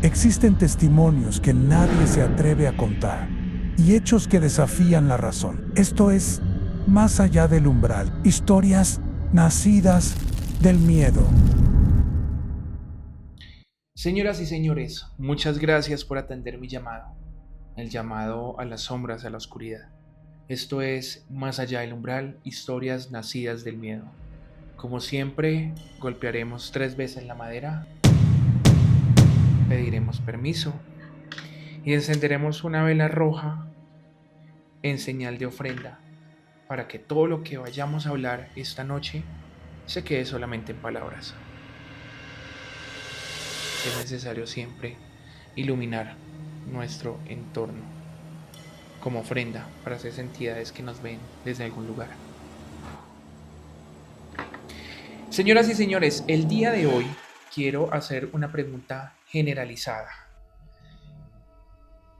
Existen testimonios que nadie se atreve a contar y hechos que desafían la razón. Esto es Más allá del umbral, historias nacidas del miedo. Señoras y señores, muchas gracias por atender mi llamado, el llamado a las sombras, a la oscuridad. Esto es Más allá del umbral, historias nacidas del miedo. Como siempre, golpearemos 3 veces la madera, pediremos permiso y encenderemos una vela roja en señal de ofrenda para que todo lo que vayamos a hablar esta noche se quede solamente en palabras. Es necesario siempre iluminar nuestro entorno como ofrenda para esas entidades que nos ven desde algún lugar. Señoras y señores, el día de hoy quiero hacer una pregunta generalizada.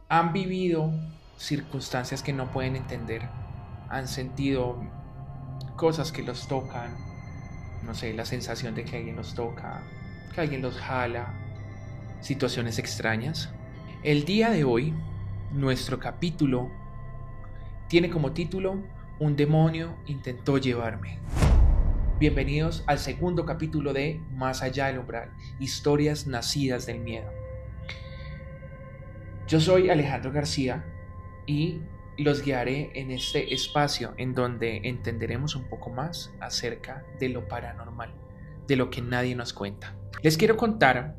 ¿Han vivido circunstancias que no pueden entender? ¿Han sentido cosas que los tocan? No sé, la sensación de que alguien los toca, que alguien los jala, situaciones extrañas. El día de hoy, nuestro capítulo tiene como título Un demonio intentó llevarme. Bienvenidos al segundo capítulo de Más allá del umbral, historias nacidas del miedo. Yo soy Alejandro García y los guiaré en este espacio en donde entenderemos un poco más acerca de lo paranormal, de lo que nadie nos cuenta. Les quiero contar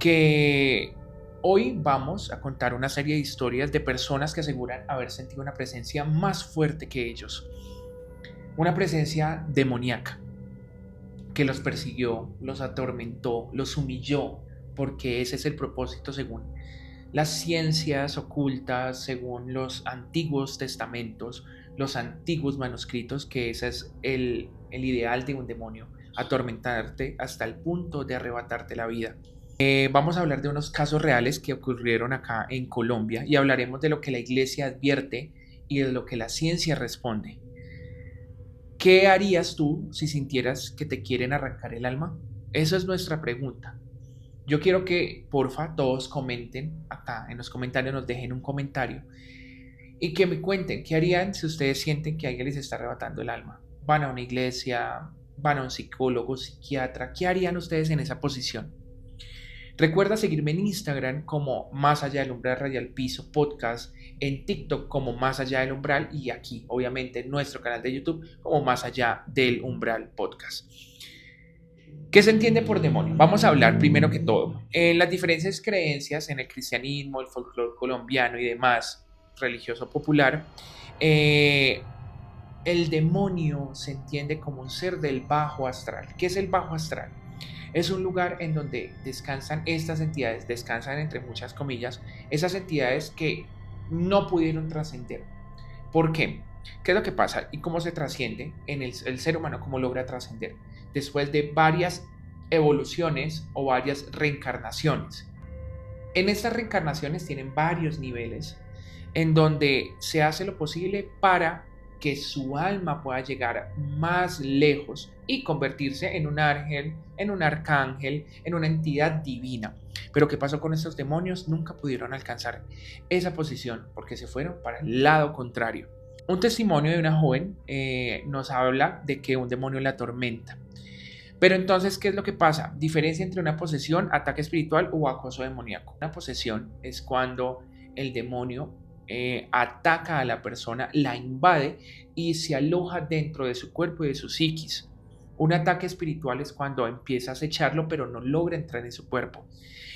que hoy vamos a contar una serie de historias de personas que aseguran haber sentido una presencia más fuerte que ellos, una presencia demoníaca que los persiguió, los atormentó, los humilló, porque ese es el propósito según las ciencias ocultas, según los antiguos testamentos, los antiguos manuscritos, que ese es el ideal de un demonio, atormentarte hasta el punto de arrebatarte la vida. Vamos a hablar de unos casos reales que ocurrieron acá en Colombia y hablaremos de lo que la iglesia advierte y de lo que la ciencia responde. ¿Qué harías tú si sintieras que te quieren arrancar el alma? Esa es nuestra pregunta. Yo quiero que, porfa, todos comenten acá en los comentarios, nos dejen un comentario y que me cuenten qué harían si ustedes sienten que alguien les está arrebatando el alma. Van a una iglesia, van a un psicólogo, psiquiatra, ¿qué harían ustedes en esa posición? Recuerda seguirme en Instagram como Más allá del umbral radial piso podcast, en TikTok como Más allá del umbral y aquí, obviamente, en nuestro canal de YouTube como Más allá del umbral podcast. ¿Qué se entiende por demonio? Vamos a hablar primero que todo en las diferentes creencias en el cristianismo, el folclore colombiano y demás religioso popular. El demonio se entiende como un ser del bajo astral. ¿Qué es el bajo astral? Es un lugar en donde descansan estas entidades, descansan entre muchas comillas, esas entidades que no pudieron trascender. ¿Por qué? ¿Qué es lo que pasa? ¿Y cómo se trasciende en el ser humano? ¿Cómo logra trascender? Después de varias evoluciones o varias reencarnaciones. En estas reencarnaciones tienen varios niveles en donde se hace lo posible para que su alma pueda llegar más lejos y convertirse en un ángel, en un arcángel, en una entidad divina. Pero ¿qué pasó con estos demonios? Nunca pudieron alcanzar esa posición porque se fueron para el lado contrario. Un testimonio de una joven nos habla de que un demonio la atormenta. Pero entonces, ¿qué es lo que pasa? Diferencia entre una posesión, ataque espiritual o acoso demoníaco. Una posesión es cuando el demonio ataca a la persona, la invade y se aloja dentro de su cuerpo y de su psiquis. Un ataque espiritual es cuando empieza a acecharlo pero no logra entrar en su cuerpo.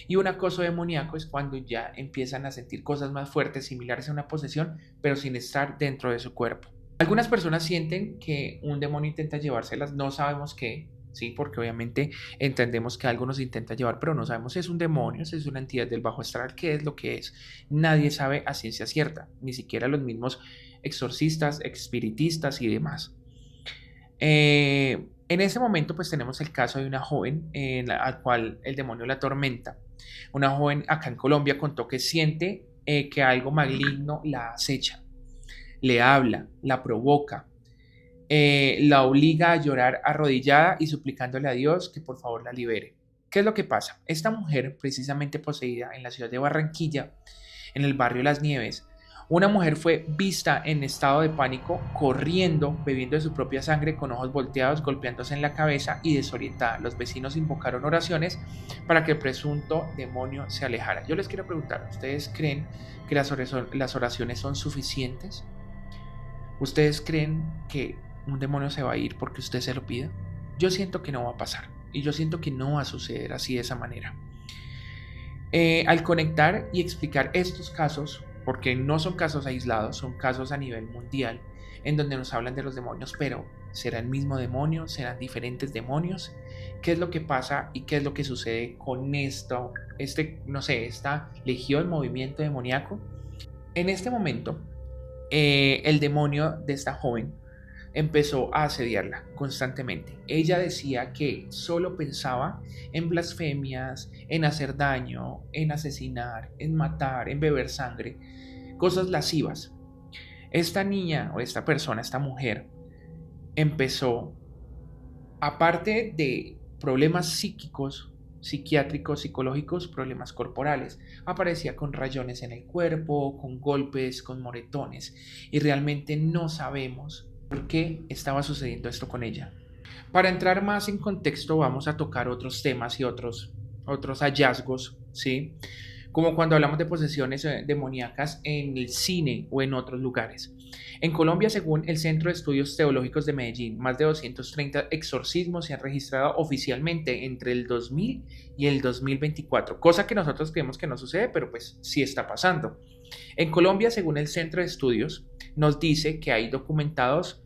Y un acoso demoníaco es cuando ya empiezan a sentir cosas más fuertes, similares a una posesión, pero sin estar dentro de su cuerpo. Algunas personas sienten que un demonio intenta llevárselas, no sabemos qué. Sí, porque obviamente entendemos que algo nos intenta llevar, pero no sabemos si es un demonio, si es una entidad del bajo astral, qué es lo que es. Nadie sabe a ciencia cierta, ni siquiera los mismos exorcistas, espiritistas y demás. En ese momento pues tenemos el caso de una joven al cual el demonio la atormenta. Una joven acá en Colombia contó que siente que algo maligno la acecha, le habla, la provoca. La obliga a llorar arrodillada y suplicándole a Dios que por favor la libere. ¿Qué es lo que pasa? Esta mujer, precisamente poseída en la ciudad de Barranquilla, en el barrio Las Nieves, una mujer fue vista en estado de pánico, corriendo, bebiendo de su propia sangre, con ojos volteados, golpeándose en la cabeza y desorientada. Los vecinos invocaron oraciones para que el presunto demonio se alejara. Yo les quiero preguntar, ¿ustedes creen que las oraciones son suficientes? ¿Ustedes creen que un demonio se va a ir porque usted se lo pida? Yo siento que no va a pasar y yo siento que no va a suceder así de esa manera. Al conectar y explicar estos casos, porque no son casos aislados, son casos a nivel mundial, en donde nos hablan de los demonios, pero ¿será el mismo demonio? ¿Serán diferentes demonios? ¿Qué es lo que pasa y qué es lo que sucede con esta legión, movimiento demoníaco? En este momento, el demonio de esta joven empezó a asediarla constantemente. Ella decía que solo pensaba en blasfemias, en hacer daño, en asesinar, en matar, en beber sangre, cosas lascivas. Esta niña o esta persona, esta mujer, empezó, aparte de problemas psíquicos, psiquiátricos, psicológicos, problemas corporales. Aparecía con rayones en el cuerpo, con golpes, con moretones, y realmente no sabemos por qué estaba sucediendo esto con ella. Para entrar más en contexto, vamos a tocar otros temas y otros hallazgos, ¿sí? Como cuando hablamos de posesiones demoníacas en el cine o en otros lugares. En Colombia, según el Centro de Estudios Teológicos de Medellín, más de 230 exorcismos se han registrado oficialmente entre el 2000 y el 2024, cosa que nosotros creemos que no sucede, pero pues sí está pasando. En Colombia, según el Centro de Estudios, nos dice que hay documentados,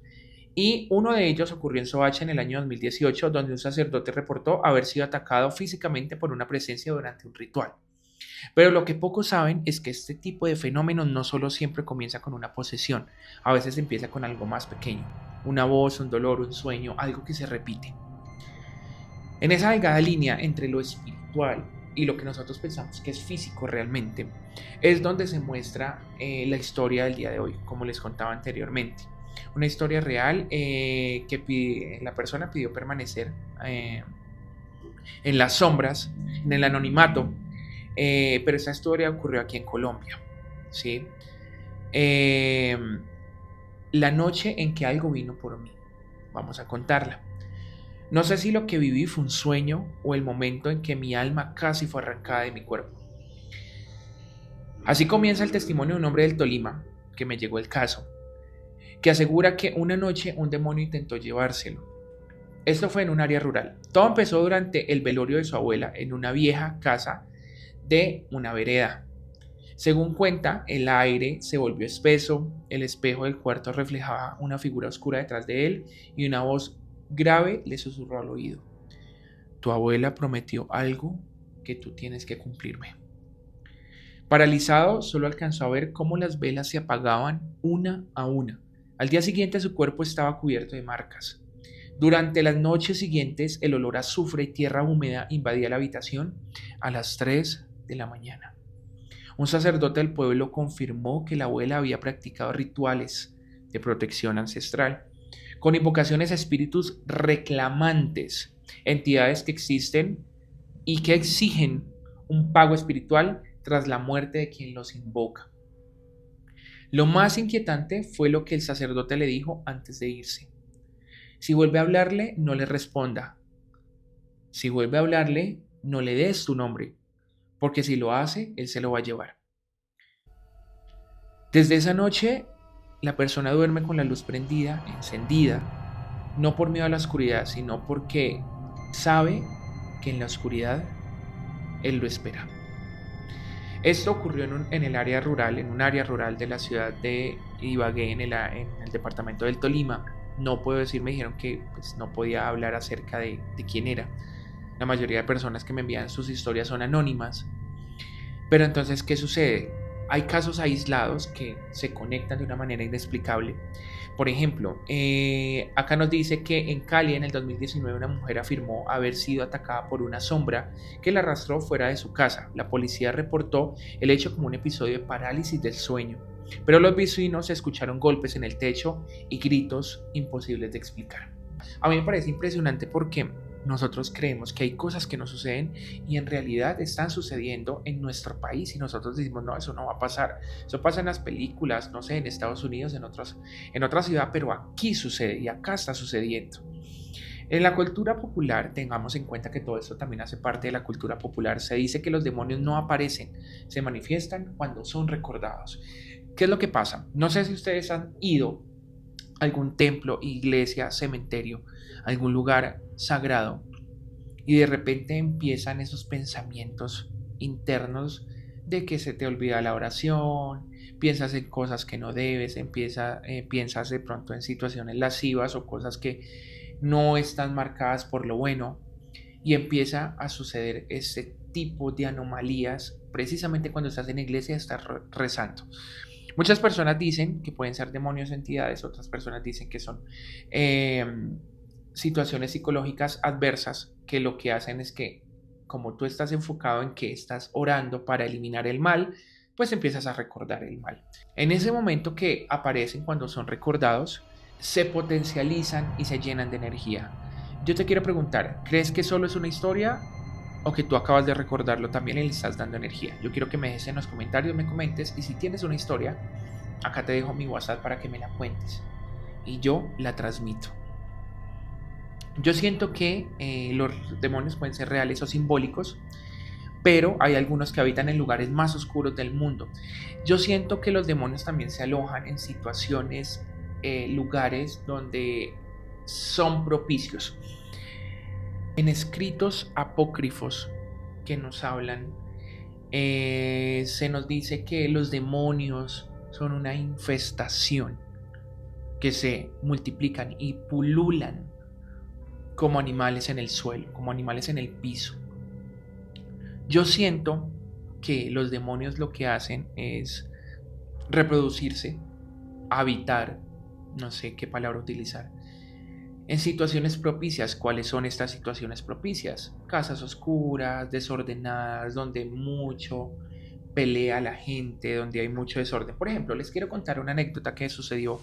y uno de ellos ocurrió en Soacha en el año 2018, donde un sacerdote reportó haber sido atacado físicamente por una presencia durante un ritual. Pero lo que pocos saben es que este tipo de fenómenos no solo siempre comienza con una posesión, a veces empieza con algo más pequeño, una voz, un dolor, un sueño, algo que se repite. En esa delgada línea entre lo espiritual y lo que nosotros pensamos que es físico realmente, es donde se muestra la historia del día de hoy, como les contaba anteriormente. Una historia real que la persona pidió permanecer en las sombras, en el anonimato, pero esta historia ocurrió aquí en Colombia, ¿sí? La noche en que algo vino por mí, vamos a contarla. No sé si lo que viví fue un sueño o el momento en que mi alma casi fue arrancada de mi cuerpo. Así comienza el testimonio de un hombre del Tolima, que me llegó el caso, que asegura que una noche un demonio intentó llevárselo. Esto fue en un área rural. Todo empezó durante el velorio de su abuela en una vieja casa de una vereda. Según cuenta, el aire se volvió espeso, el espejo del cuarto reflejaba una figura oscura detrás de él y una voz grave le susurró al oído: tu abuela prometió algo que tú tienes que cumplirme. Paralizado, solo alcanzó a ver cómo las velas se apagaban una a una. Al día siguiente su cuerpo estaba cubierto de marcas. Durante las noches siguientes, el olor a azufre y tierra húmeda invadía la habitación a las 3 de la mañana. Un sacerdote del pueblo confirmó que la abuela había practicado rituales de protección ancestral, con invocaciones a espíritus reclamantes, entidades que existen y que exigen un pago espiritual tras la muerte de quien los invoca. Lo más inquietante fue lo que el sacerdote le dijo antes de irse: si vuelve a hablarle, no le responda. Si vuelve a hablarle, no le des tu nombre, porque si lo hace, él se lo va a llevar. Desde esa noche, la persona duerme con la luz prendida, encendida, no por miedo a la oscuridad, sino porque sabe que en la oscuridad él lo espera. Esto ocurrió en un área rural de la ciudad de Ibagué, en el departamento del Tolima. No puedo decir, me dijeron que pues, no podía hablar acerca de quién era. La mayoría de personas que me envían sus historias son anónimas. Pero entonces, ¿qué sucede? Hay casos aislados que se conectan de una manera inexplicable. Por ejemplo, acá nos dice que en Cali en el 2019 una mujer afirmó haber sido atacada por una sombra que la arrastró fuera de su casa. La policía reportó el hecho como un episodio de parálisis del sueño, pero los vecinos escucharon golpes en el techo y gritos imposibles de explicar. A mí me parece impresionante porque nosotros creemos que hay cosas que no suceden y en realidad están sucediendo en nuestro país y nosotros decimos, no, eso no va a pasar. Eso pasa en las películas, no sé, en Estados Unidos, en otra ciudad, pero aquí sucede y acá está sucediendo. En la cultura popular, tengamos en cuenta que todo esto también hace parte de la cultura popular. Se dice que los demonios no aparecen, se manifiestan cuando son recordados. ¿Qué es lo que pasa? No sé si ustedes han ido a algún templo, iglesia, cementerio, algún lugar sagrado y de repente empiezan esos pensamientos internos de que se te olvida la oración, piensas en cosas que no debes, piensas de pronto en situaciones lascivas o cosas que no están marcadas por lo bueno y empieza a suceder ese tipo de anomalías precisamente cuando estás en iglesia y estás rezando. Muchas personas dicen que pueden ser demonios o entidades, otras personas dicen que son eh, situaciones psicológicas adversas que lo que hacen es que como tú estás enfocado en que estás orando para eliminar el mal, pues empiezas a recordar el mal. En ese momento que aparecen cuando son recordados, se potencializan y se llenan de energía. Yo te quiero preguntar, ¿crees que solo es una historia o que tú acabas de recordarlo también y le estás dando energía? Yo quiero que me dejes en los comentarios, me comentes y si tienes una historia, acá te dejo mi WhatsApp para que me la cuentes y yo la transmito. Yo siento que los demonios pueden ser reales o simbólicos, pero hay algunos que habitan en lugares más oscuros del mundo. Yo siento que los demonios también se alojan en situaciones, lugares donde son propicios. En escritos apócrifos que nos hablan, se nos dice que los demonios son una infestación que se multiplican y pululan como animales en el suelo, como animales en el piso. Yo siento que los demonios lo que hacen es reproducirse, habitar, no sé qué palabra utilizar, en situaciones propicias. ¿Cuáles son estas situaciones propicias? Casas oscuras, desordenadas, donde mucho pelea la gente, donde hay mucho desorden. Por ejemplo, les quiero contar una anécdota que sucedió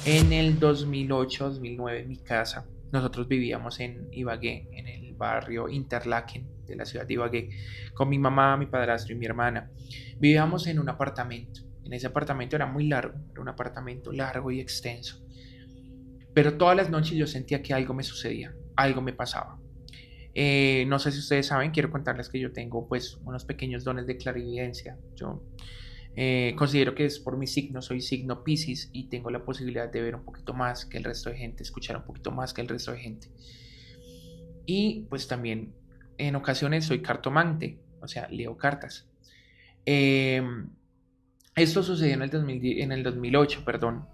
en el 2008-2009 en mi casa. Nosotros vivíamos en Ibagué, en el barrio Interlaken de la ciudad de Ibagué, con mi mamá, mi padrastro y mi hermana. Vivíamos en un apartamento. En ese apartamento era muy largo, era un apartamento largo y extenso. Pero todas las noches yo sentía que algo me sucedía, algo me pasaba. No sé si ustedes saben, quiero contarles que yo tengo pues unos pequeños dones de clarividencia. Yo considero que es por mi signo, soy signo Piscis y tengo la posibilidad de ver un poquito más que el resto de gente, escuchar un poquito más que el resto de gente. Y pues también en ocasiones soy cartomante, o sea, leo cartas. Eh, Esto sucedió en el 2008, perdón.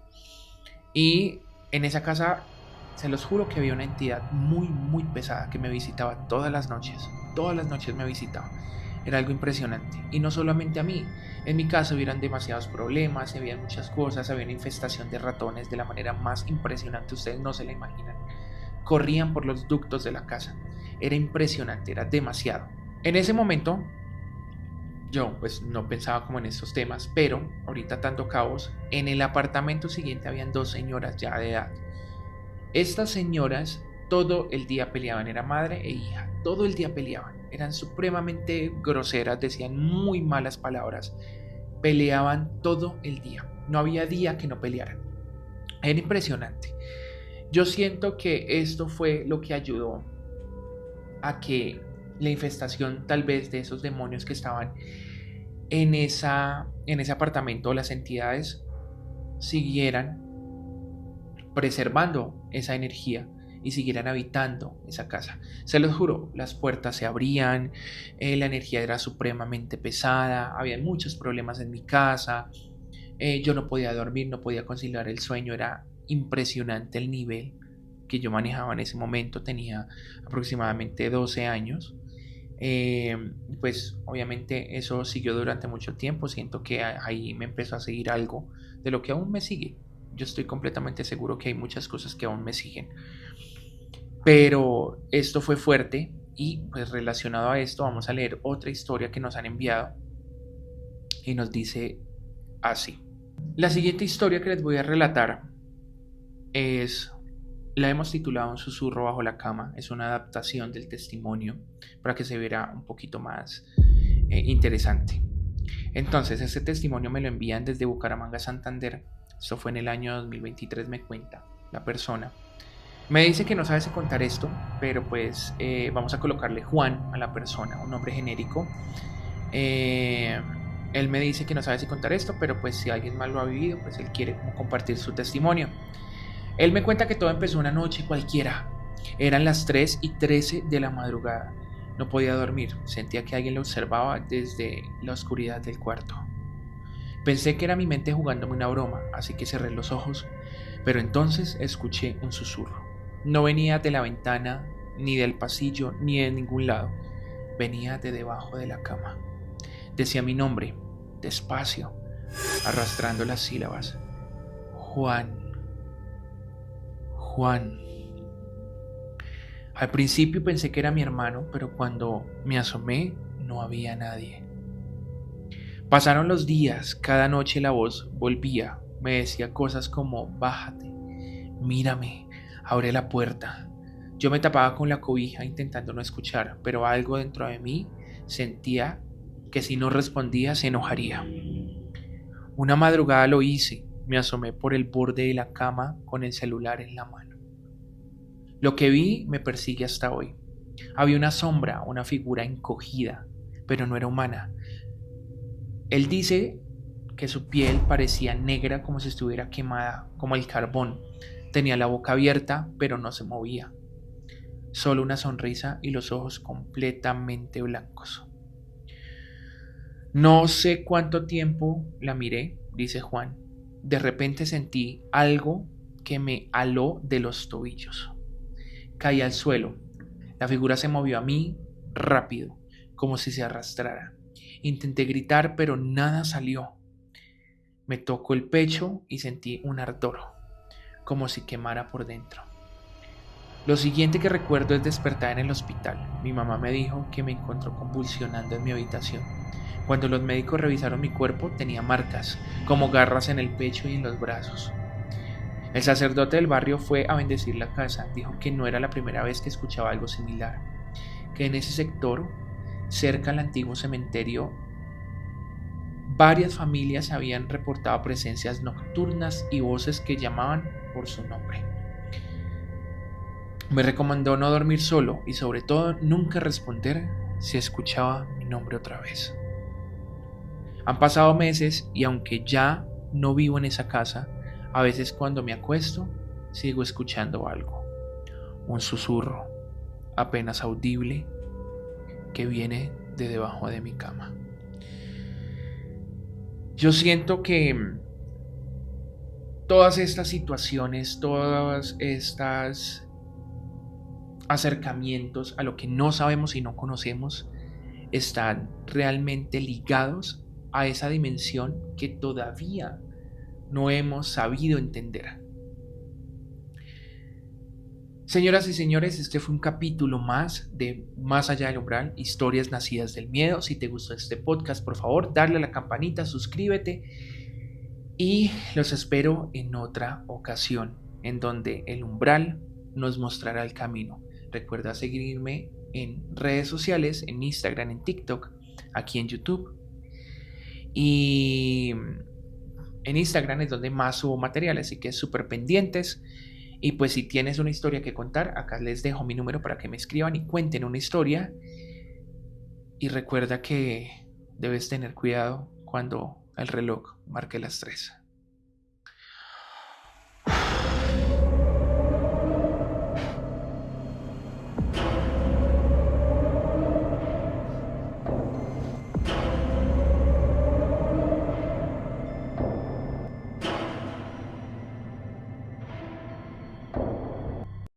Y en esa casa, se los juro que había una entidad muy, muy pesada que me visitaba todas las noches me visitaba. Era algo impresionante. Y no solamente a mí, en mi casa hubieran demasiados problemas, había muchas cosas, había una infestación de ratones de la manera más impresionante, ustedes no se la imaginan. Corrían por los ductos de la casa. Era impresionante, era demasiado. En ese momento, yo pues no pensaba como en estos temas, pero ahorita tanto caos, en el apartamento siguiente habían dos señoras ya de edad. Estas señoras todo el día peleaban, era madre e hija, todo el día peleaban, eran supremamente groseras, decían muy malas palabras, peleaban todo el día, no había día que no pelearan, era impresionante. Yo siento que esto fue lo que ayudó a que la infestación tal vez de esos demonios que estaban en ese apartamento, las entidades siguieran preservando esa energía y siguieran habitando esa casa. Se los juro, las puertas se abrían, la energía era supremamente pesada, había muchos problemas en mi casa, yo no podía dormir, no podía conciliar el sueño, era impresionante el nivel que yo manejaba en ese momento, tenía aproximadamente 12 años. Pues obviamente eso siguió durante mucho tiempo, siento que ahí me empezó a seguir algo de lo que aún me sigue. Yo estoy completamente seguro que hay muchas cosas que aún me siguen. Pero esto fue fuerte y pues relacionado a esto vamos a leer otra historia que nos han enviado y nos dice así. La siguiente historia que les voy a relatar es La hemos titulado Un susurro bajo la cama. Es una adaptación del testimonio para que se viera un poquito más interesante. Entonces, este testimonio me lo envían desde Bucaramanga, Santander. Esto fue en el año 2023, me cuenta la persona. Me dice que no sabe si contar esto, pero pues vamos a colocarle Juan a la persona, un nombre genérico. Él me dice que no sabe si contar esto, pero pues si alguien más lo ha vivido, pues él quiere como compartir su testimonio. Él me cuenta que todo empezó una noche cualquiera. Eran las 3:13 de la madrugada. No podía dormir, sentía que alguien lo observaba desde la oscuridad del cuarto. Pensé que era mi mente jugándome una broma, así que cerré los ojos, pero entonces escuché un susurro. No venía de la ventana, ni del pasillo, ni de ningún lado. Venía de debajo de la cama. Decía mi nombre, despacio, arrastrando las sílabas. Juan. Juan. Al principio pensé que era mi hermano, pero cuando me asomé no había nadie. Pasaron los días, cada noche la voz volvía, me decía cosas como bájate, mírame, abre la puerta. Yo me tapaba con la cobija intentando no escuchar, pero algo dentro de mí sentía que si no respondía se enojaría. Una madrugada lo hice, me asomé por el borde de la cama con el celular en la mano. Lo que vi me persigue hasta hoy. Había una sombra, una figura encogida, pero no era humana. Él dice que su piel parecía negra como si estuviera quemada, como el carbón. Tenía la boca abierta, pero no se movía. Solo una sonrisa y los ojos completamente blancos. No sé cuánto tiempo la miré, dice Juan. De repente sentí algo que me aló de los tobillos. Caí al suelo. La figura se movió a mí rápido, como si se arrastrara. Intenté gritar, pero nada salió. Me tocó el pecho y sentí un ardor, como si quemara por dentro. Lo siguiente que recuerdo es despertar en el hospital. Mi mamá me dijo que me encontró convulsionando en mi habitación. Cuando los médicos revisaron mi cuerpo, tenía marcas, como garras en el pecho y en los brazos. El sacerdote del barrio fue a bendecir la casa. Dijo que no era la primera vez que escuchaba algo similar, que en ese sector, cerca al antiguo cementerio, varias familias habían reportado presencias nocturnas y voces que llamaban por su nombre. Me recomendó no dormir solo y sobre todo nunca responder si escuchaba mi nombre otra vez. Han pasado meses y aunque ya no vivo en esa casa, a veces cuando me acuesto sigo escuchando algo. Un susurro apenas audible que viene de debajo de mi cama. Yo siento que todas estas situaciones, todas estas acercamientos a lo que no sabemos y no conocemos están realmente ligados a esa dimensión que todavía no hemos sabido entender. Señoras y señores, este fue un capítulo más de Más allá del umbral, historias nacidas del miedo. Si te gustó este podcast, por favor, darle a la campanita, suscríbete y los espero en otra ocasión en donde el umbral nos mostrará el camino. Recuerda seguirme en redes sociales, en Instagram, en TikTok, aquí en YouTube. Y en Instagram es donde más subo material, así que súper pendientes. Y pues si tienes una historia que contar, acá les dejo mi número para que me escriban y cuenten una historia. Y recuerda que debes tener cuidado cuando el reloj marque las 3.